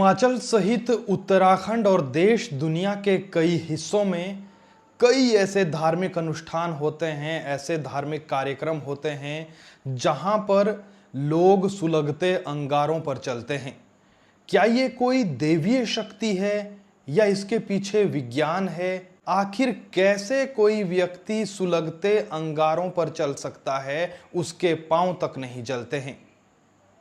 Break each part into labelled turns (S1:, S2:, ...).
S1: हिमाचल सहित उत्तराखंड और देश दुनिया के कई हिस्सों में कई ऐसे धार्मिक अनुष्ठान होते हैं, ऐसे धार्मिक कार्यक्रम होते हैं जहां पर लोग सुलगते अंगारों पर चलते हैं। क्या ये कोई दैवीय शक्ति है या इसके पीछे विज्ञान है? आखिर कैसे कोई व्यक्ति सुलगते अंगारों पर चल सकता है, उसके पांव तक नहीं जलते हैं?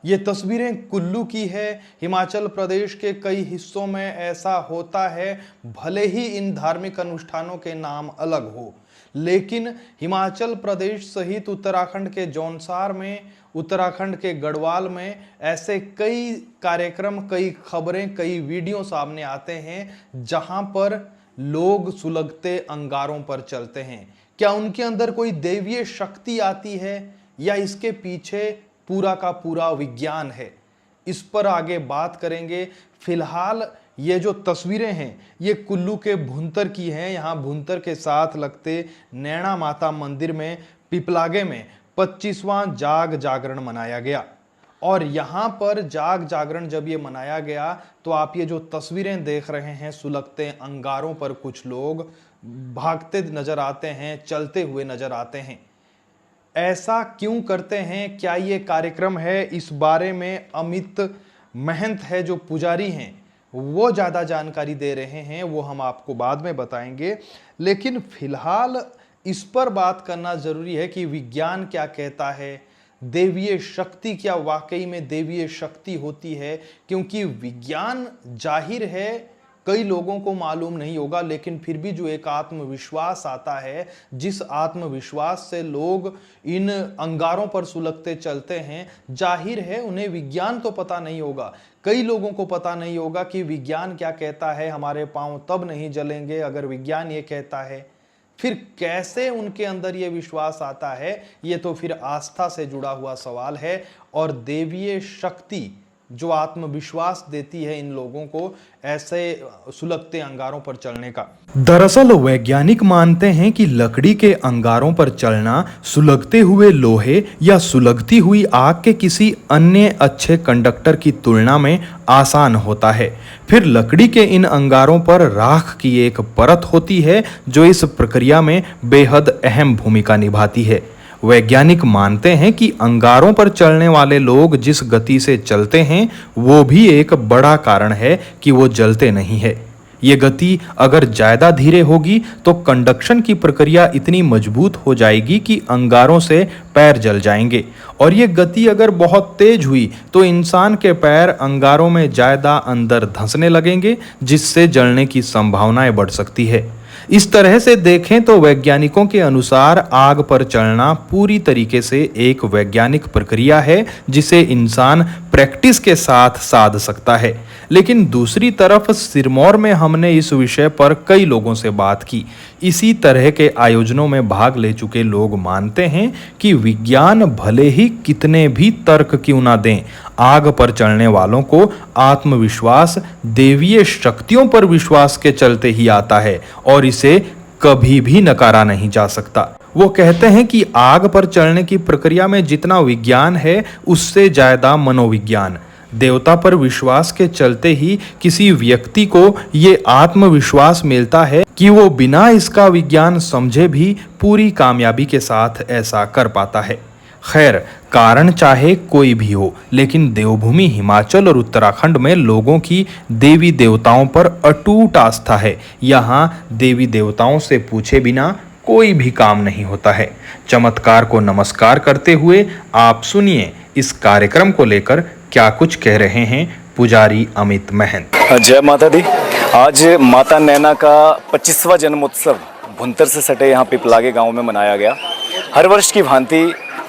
S1: ये तस्वीरें कुल्लू की है। हिमाचल प्रदेश के कई हिस्सों में ऐसा होता है, भले ही इन धार्मिक अनुष्ठानों के नाम अलग हो, लेकिन हिमाचल प्रदेश सहित उत्तराखंड के जौनसार में, उत्तराखंड के गढ़वाल में ऐसे कई कार्यक्रम, कई खबरें, कई वीडियो सामने आते हैं जहां पर लोग सुलगते अंगारों पर चलते हैं। क्या उनके अंदर कोई दैवीय शक्ति आती है या इसके पीछे पूरा का पूरा विज्ञान है? इस पर आगे बात करेंगे। फिलहाल ये जो तस्वीरें हैं ये कुल्लू के भुंतर की हैं। यहाँ भुंतर के साथ लगते नैना माता मंदिर में पिपलागे में 25वां जाग जागरण मनाया गया। और यहाँ पर जाग जागरण जब ये मनाया गया तो आप ये जो तस्वीरें देख रहे हैं, सुलगते अंगारों पर कुछ लोग भागते नजर आते हैं, चलते हुए नजर आते हैं। ऐसा क्यों करते हैं? क्या ये कार्यक्रम है? इस बारे में अमित महंत है जो पुजारी हैं, वो ज़्यादा जानकारी दे रहे हैं, वो हम आपको बाद में बताएंगे। लेकिन फिलहाल इस पर बात करना ज़रूरी है कि विज्ञान क्या कहता है, दैवीय शक्ति क्या वाकई में दैवीय शक्ति होती है? क्योंकि विज्ञान जाहिर है कई लोगों को मालूम नहीं होगा, लेकिन फिर भी जो एक आत्मविश्वास आता है, जिस आत्मविश्वास से लोग इन अंगारों पर सुलगते चलते हैं, जाहिर है उन्हें विज्ञान तो पता नहीं होगा। कई लोगों को पता नहीं होगा कि विज्ञान क्या कहता है, हमारे पांव तब नहीं जलेंगे अगर विज्ञान ये कहता है। फिर कैसे उनके अंदर ये विश्वास आता है? ये तो फिर आस्था से जुड़ा हुआ सवाल है। और दैवीय शक्ति जो आत्मविश्वास देती है इन लोगों को ऐसे सुलगते अंगारों पर चलने का। दरअसल वैज्ञानिक मानते हैं कि लकड़ी के अंगारों पर चलना सुलगते हुए लोहे या सुलगती हुई आग के किसी अन्य अच्छे कंडक्टर की तुलना में आसान होता है। फिर लकड़ी के इन अंगारों पर राख की एक परत होती है जो इस प्रक्रिया में बेहद अहम भूमिका निभाती है। वैज्ञानिक मानते हैं कि अंगारों पर चलने वाले लोग जिस गति से चलते हैं वो भी एक बड़ा कारण है कि वो जलते नहीं है। ये गति अगर ज़्यादा धीरे होगी तो कंडक्शन की प्रक्रिया इतनी मजबूत हो जाएगी कि अंगारों से पैर जल जाएंगे, और ये गति अगर बहुत तेज हुई तो इंसान के पैर अंगारों में ज़्यादा अंदर धंसने लगेंगे, जिससे जलने की संभावनाएं बढ़ सकती है। इस तरह से देखें तो वैज्ञानिकों के अनुसार आग पर चलना पूरी तरीके से एक वैज्ञानिक प्रक्रिया है जिसे इंसान प्रैक्टिस के साथ साध सकता है। लेकिन दूसरी तरफ सिरमौर में हमने इस विषय पर कई लोगों से बात की। इसी तरह के आयोजनों में भाग ले चुके लोग मानते हैं कि विज्ञान भले ही कितने भी तर्क क्यों ना दें, आग पर चलने वालों को आत्मविश्वास दैवीय शक्तियों पर विश्वास के चलते ही आता है और इसे कभी भी नकारा नहीं जा सकता। वो कहते हैं कि आग पर चलने की प्रक्रिया में जितना विज्ञान है उससे ज्यादा मनोविज्ञान। देवता पर विश्वास के चलते ही किसी व्यक्ति को ये आत्मविश्वास मिलता है कि वो बिना इसका विज्ञान समझे भी पूरी कामयाबी के साथ ऐसा कर पाता है। खैर, कारण चाहे कोई भी हो, लेकिन देवभूमि हिमाचल और उत्तराखंड में लोगों की देवी देवताओं पर अटूट आस्था है। यहाँ देवी देवताओं से पूछे बिना कोई भी काम नहीं होता है। चमत्कार को नमस्कार करते हुए आप सुनिए इस कार्यक्रम को लेकर क्या कुछ कह रहे हैं पुजारी अमित महंत।
S2: जय माता दी। आज माता नैना का 25वां जन्मोत्सव भुंतर से सटे यहाँ पिपलागे गांव में मनाया गया। हर वर्ष की भांति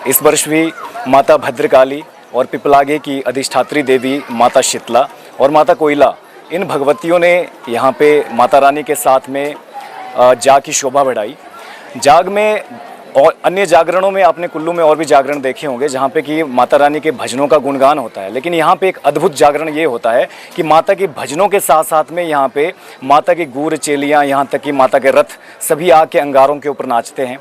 S2: इस वर्ष भी माता भद्रकाली और पिपलागे की अधिष्ठात्री देवी माता शीतला और माता कोयला, इन भगवतियों ने यहाँ पे माता रानी के साथ में जाग की शोभा बढ़ाई। जाग में और अन्य जागरणों में आपने कुल्लू में और भी जागरण देखे होंगे जहाँ पे कि माता रानी के भजनों का गुणगान होता है, लेकिन यहाँ पे एक अद्भुत जागरण ये होता है कि माता के भजनों के साथ साथ में यहाँ पे माता की गूर चेलियाँ, यहाँ तक कि माता के रथ सभी आके अंगारों के ऊपर नाचते हैं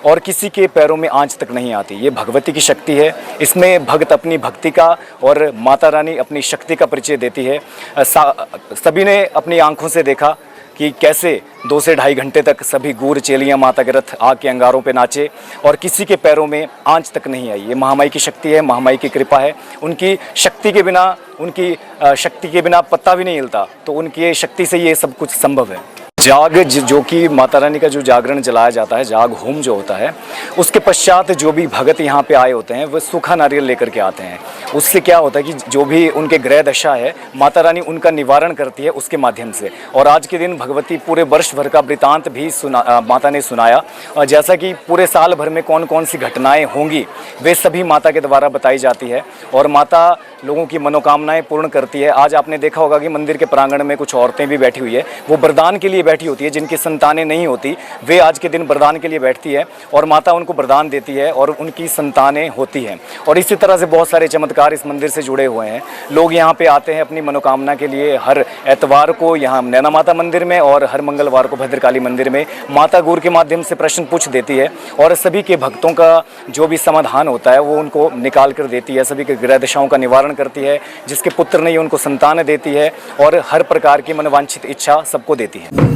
S2: और किसी के पैरों में आंच तक नहीं आती। ये भगवती की शक्ति है। इसमें भक्त अपनी भक्ति का और माता रानी अपनी शक्ति का परिचय देती है। सभी ने अपनी आंखों से देखा कि कैसे 2 से ढाई घंटे तक सभी गूर चेलियाँ माता के रथ आग के अंगारों पे नाचे और किसी के पैरों में आंच तक नहीं आई। ये महामाई की शक्ति है, महामाई की कृपा है। उनकी शक्ति के बिना पत्ता भी नहीं हिलता, तो उनकी शक्ति से ये सब कुछ संभव है। जाग जो कि माता रानी का जो जागरण जलाया जाता है, जाग होम जो होता है, उसके पश्चात जो भी भगत यहाँ पे आए होते हैं वो सूखा नारियल लेकर के आते हैं। उससे क्या होता है कि जो भी उनके ग्रह दशा है माता रानी उनका निवारण करती है उसके माध्यम से। और आज के दिन भगवती पूरे वर्ष भर का वृतांत भी माता ने सुनाया, और जैसा कि पूरे साल भर में कौन कौन सी घटनाएँ होंगी वे सभी माता के द्वारा बताई जाती है और माता लोगों की मनोकामनाएं पूर्ण करती है। आज आपने देखा होगा कि मंदिर के प्रांगण में कुछ औरतें भी बैठी हुई है, वो वरदान के लिए बैठी होती है। जिनकी संतानें नहीं होती वे आज के दिन वरदान के लिए बैठती है और माता उनको वरदान देती है और उनकी संतानें होती हैं। और इसी तरह से बहुत सारे चमत्कार इस मंदिर से जुड़े हुए हैं। लोग यहाँ पे आते हैं अपनी मनोकामना के लिए। हर एतवार को यहाँ नैना माता मंदिर में और हर मंगलवार को भद्रकाली मंदिर में माता गौर के माध्यम से प्रश्न पूछ देती है और सभी के भक्तों का जो भी समाधान होता है वो उनको निकाल कर देती है। सभी के ग्रह दशाओं का निवारण करती है। जिसके पुत्र नहीं उनको संतान देती है और हर प्रकार की मनोवांछित इच्छा सबको देती है।